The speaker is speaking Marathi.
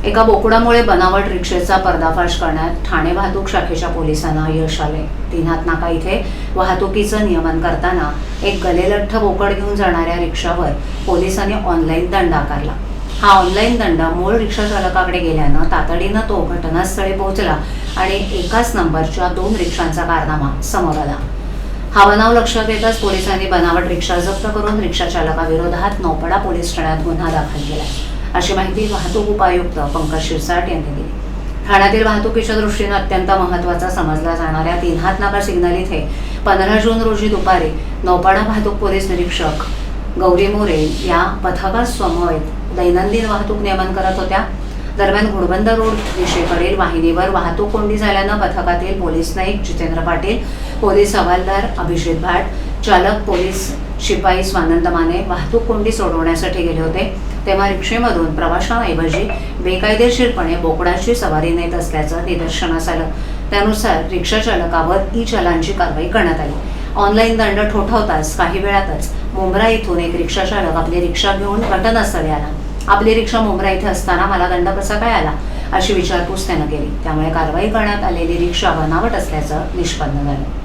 एका बोकडामुळे बनावट रिक्षेचा पर्दाफाश करण्यात ठाणे वाहतूक शाखेच्या पोलिसांना यश आले। तीनहात नाका इथे वाहतुकीचं नियमन करताना एक गलेलठ्ठ बोकड घेऊन जाणाऱ्या रिक्षावर पोलिसांनी ऑनलाईन दंड आकारला। हा ऑनलाईन दंड मूळ रिक्षा चालकाकडे गेल्यानं तातडीनं तो घटनास्थळी पोहोचला आणि एकाच नंबरच्या 2 रिक्षांचा कारनामा समोर आला। हा बनाव लक्षात येताच पोलिसांनी बनावट रिक्षा जप्त करून रिक्षा चालकाविरोधात नौपाडा पोलीस ठाण्यात गुन्हा दाखल केला, अशी माहिती वाहतूक उपायुक्त पंकज शिरसाट यांनी दिली। ठाण्यातील वाहतुकीच्या दृष्टीने अत्यंत महत्त्वाचा समजला जाणाऱ्या तीनहात नाका सिग्नल इथे 15 जून रोजी दुपारी नौपाडा वाहतूक पोलीस निरीक्षक गौरी मोरे या पथकासमवेत दैनंदिन वाहतूक नियमन करत होत्या। दरम्यान घोडबंद रोड दिशेकडील वाहिनीवर वाहतूक कोंडी झाल्यानं पथकातील पोलीस नाईक जितेंद्र पाटील, पोलीस हवालदार अभिजित भाट, चालक पोलीस शिपाई स्वानंद माने वाहतूक कोंडी सोडवण्यासाठी गेले होते, तेव्हा रिक्षेमधून प्रवाशांऐवजी बेकायदेशीरपणे बोकडाची सवारी नेत असल्याचं निदर्शनास आलं। त्यानुसार रिक्षा चालकावर ई-चलानची कारवाई करण्यात आली। ऑनलाईन दंड ठोठावताच काही वेळातच मुंब्रा इथून एक रिक्षा चालक आपली रिक्षा घेऊन घटनास्थळी आला। आपली रिक्षा मुंब्रा इथे असताना मला दंड कसा काय आला, अशी विचारपूस त्यानं केली। त्यामुळे कारवाई करण्यात आलेली रिक्षा बनावट असल्याचं निष्पन्न झालं।